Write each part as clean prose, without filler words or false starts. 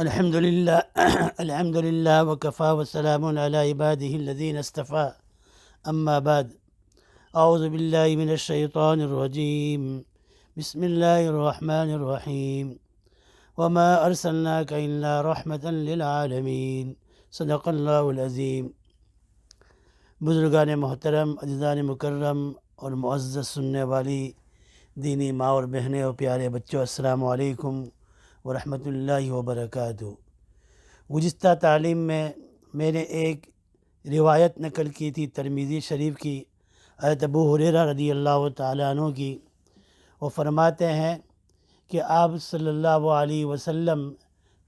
الحمد لله الحمد لله وكفى وسلام على عباده الذين اصطفى أما بعد أعوذ بالله من الشيطان الرجيم بسم الله الرحمن الرحيم وما أرسلناك إلا رحمة للعالمين صدق الله العظيم۔ بزرگان محترم، عزیزان مکرم اور معزز سننے والی دینی ماں اور بہنیں اور پیارے بچوں، السلام علیکم ورحمۃ اللہ وبرکاتہ۔ گزشتہ تعلیم میں نے ایک روایت نقل کی تھی ترمذی شریف کی، حضرت ابو ہریرہ رضی اللہ تعالیٰ عنہ کی۔ وہ فرماتے ہیں کہ آپ صلی اللہ علیہ وسلم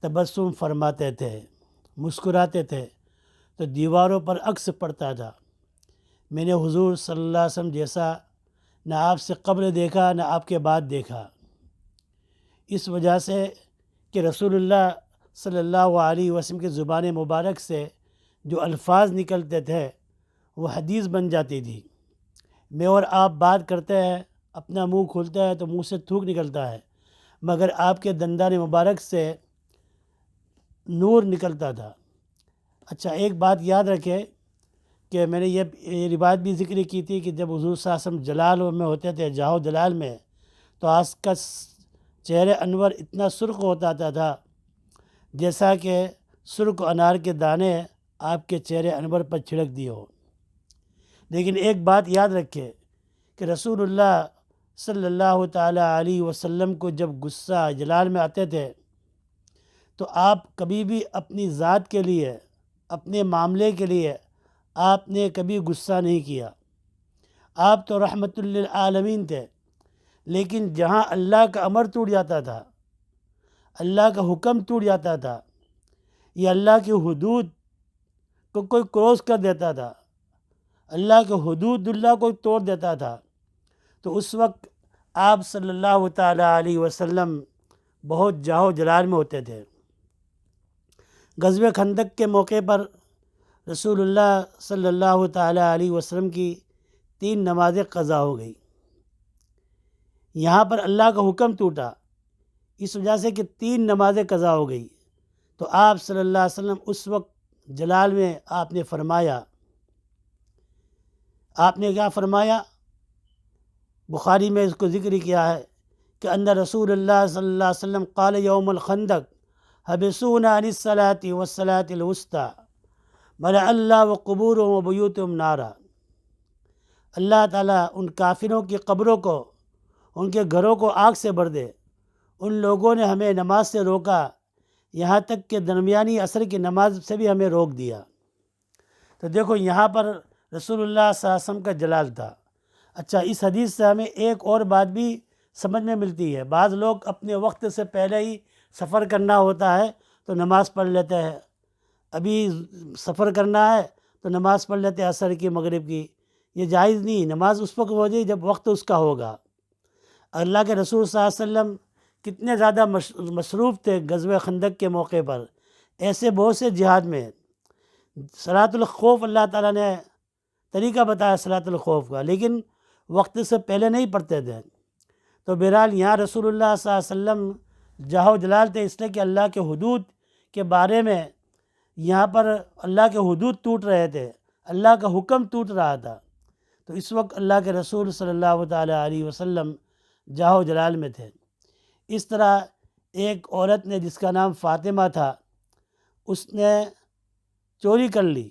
تبسم فرماتے تھے، مسکراتے تھے تو دیواروں پر عکس پڑتا تھا۔ میں نے حضور صلی اللہ علیہ وسلم جیسا نہ آپ سے قبل دیکھا نہ آپ کے بعد دیکھا، اس وجہ سے کہ رسول اللہ صلی اللہ علیہ وسلم کی زبان مبارک سے جو الفاظ نکلتے تھے وہ حدیث بن جاتی تھی۔ میں اور آپ بات کرتے ہیں، اپنا منہ کھولتا ہے تو منہ سے تھوک نکلتا ہے، مگر آپ کے دندان مبارک سے نور نکلتا تھا۔ اچھا، ایک بات یاد رکھے کہ میں نے یہ روایت بھی ذکر کی تھی کہ جب حضور صلی اللہ علیہ وسلم جلال میں ہوتے تھے، جاہ و جلال میں، تو آج کا چہرے انور اتنا سرخ ہوتا تھا جیسا کہ سرخ انار کے دانے آپ کے چہرے انور پر چھڑک دیے ہو۔ لیکن ایک بات یاد رکھے کہ رسول اللہ صلی اللہ تعالیٰ علیہ وسلم کو جب غصہ جلال میں آتے تھے تو آپ کبھی بھی اپنی ذات کے لیے، اپنے معاملے کے لیے آپ نے کبھی غصہ نہیں کیا۔ آپ تو رحمت للعالمین تھے، لیکن جہاں اللہ کا امر ٹوٹ جاتا تھا، اللہ کا حکم ٹوٹ جاتا تھا، یا اللہ کی حدود کو کوئی کراس کر دیتا تھا، اللہ کے حدود اللہ کو توڑ دیتا تھا، تو اس وقت آپ صلی اللہ تعالیٰ علیہ وسلم بہت جاہ و جلال میں ہوتے تھے۔ غزوہ خندق کے موقع پر رسول اللہ صلی اللہ تعالیٰ علیہ وسلم کی 3 نمازیں قضا ہو گئی۔ یہاں پر اللہ کا حکم ٹوٹا اس وجہ سے کہ 3 نمازیں قضا ہو گئی، تو آپ صلی اللہ علیہ وسلم اس وقت جلال میں آپ نے فرمایا، آپ نے کیا فرمایا؟ بخاری میں اس کو ذکر کیا ہے کہ ان رسول اللہ صلی اللہ علیہ وسلم قال یوم الخندق حبسونا عن الصلاة والصلاة الوسطى ملأ اللہ وقبورهم وبیوتهم نارا۔ اللہ تعالیٰ ان کافروں کی قبروں کو، ان کے گھروں کو آگ سے بھر دے۔ ان لوگوں نے ہمیں نماز سے روکا، یہاں تک کہ درمیانی عصر کی نماز سے بھی ہمیں روک دیا۔ تو دیکھو یہاں پر رسول اللہ صلی اللہ علیہ وسلم کا جلال تھا۔ اچھا، اس حدیث سے ہمیں ایک اور بات بھی سمجھ میں ملتی ہے۔ بعض لوگ اپنے وقت سے پہلے ہی سفر کرنا ہوتا ہے تو نماز پڑھ لیتے ہیں، ابھی سفر کرنا ہے تو نماز پڑھ لیتے ہیں عصر کی، مغرب کی۔ یہ جائز نہیں، نماز اس وقت ہو جائے جب وقت اس کا ہوگا۔ اللہ کے رسول صلی اللہ علیہ وسلم کتنے زیادہ مصروف تھے غزوہ خندق کے موقع پر، ایسے بہت سے جہاد میں۔ صلاۃ الخوف اللہ تعالیٰ نے طریقہ بتایا صلاۃ الخوف کا، لیکن وقت سے پہلے نہیں پڑھتے تھے۔ تو بہرحال یہاں رسول اللہ صلی اللہ علیہ وسلم جاہ و جلال تھے، اس لیے کہ اللہ کے حدود کے بارے میں یہاں پر اللہ کے حدود ٹوٹ رہے تھے، اللہ کا حکم ٹوٹ رہا تھا، تو اس وقت اللہ کے رسول صلی اللہ تعالیٰ علیہ وسلم جاہ و جلال میں تھے۔ اس طرح ایک عورت نے جس کا نام فاطمہ تھا، اس نے چوری کر لی،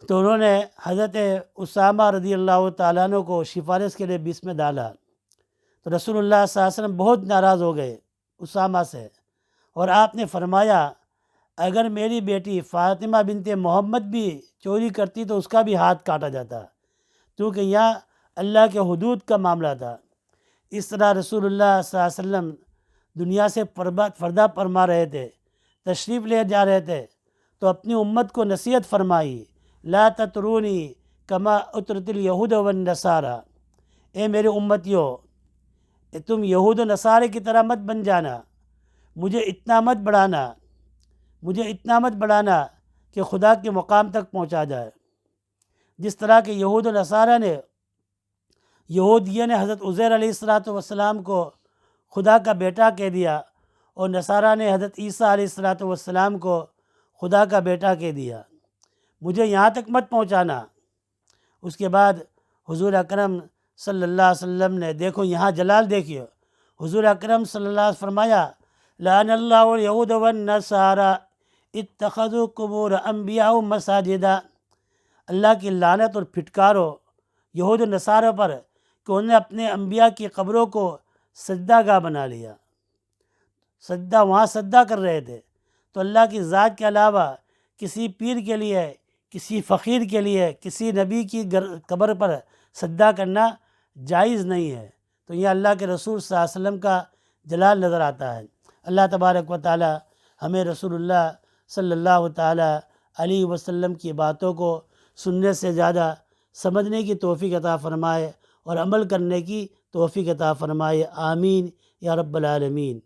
تو انہوں نے حضرت اسامہ رضی اللہ تعالیٰ عنہ کو سفارش کے لیے بیچ میں ڈالا، تو رسول اللہ صلی اللہ علیہ وسلم بہت ناراض ہو گئے اسامہ سے، اور آپ نے فرمایا اگر میری بیٹی فاطمہ بنت محمد بھی چوری کرتی تو اس کا بھی ہاتھ کاٹا جاتا، کیونکہ یہاں اللہ کے حدود کا معاملہ تھا۔ اس طرح رسول اللہ صلی اللہ علیہ وسلم دنیا سے پردہ فرما رہے تھے، تشریف لے جا رہے تھے، تو اپنی امت کو نصیحت فرمائی، لا تطرونی کما اطرت الیہود والنصارى، اے میرے امتیوں، تم یہود و نصارے کی طرح مت بن جانا، مجھے اتنا مت بڑھانا کہ خدا کے مقام تک پہنچا جائے۔ جس طرح کہ یہود و نصارہ نے، یہودیہ نے حضرت عزیر علیہ السلام کو خدا کا بیٹا کہہ دیا، اور نصارہ نے حضرت عیسیٰ علیہ السلام کو خدا کا بیٹا کہہ دیا، مجھے یہاں تک مت پہنچانا۔ اس کے بعد حضور اکرم صلی اللہ علیہ وسلم نے، دیکھو یہاں جلال دیکھیے، حضور اکرم صلی اللہ علیہ وسلم فرمایا لعن اللہ الیہود والنصارى اتخذوا قبور انبیاء مساجدا، اللہ کی لعنت اور پھٹکار ہو یہود و نصارہ پر کہ انہوں نے اپنے انبیاء کی قبروں کو سجدہ گاہ بنا لیا، سجدہ وہاں سجدہ کر رہے تھے۔ تو اللہ کی ذات کے علاوہ کسی پیر کے لیے، کسی فقیر کے لیے، کسی نبی کی قبر پر سجدہ کرنا جائز نہیں ہے۔ تو یہ اللہ کے رسول صلی اللہ علیہ وسلم کا جلال نظر آتا ہے۔ اللہ تبارک و تعالی ہمیں رسول اللہ صلی اللہ تعالی علیہ وسلم کی باتوں کو سننے سے زیادہ سمجھنے کی توفیق عطا فرمائے اور عمل کرنے کی توفیق عطا فرمائے، آمین یا رب العالمین۔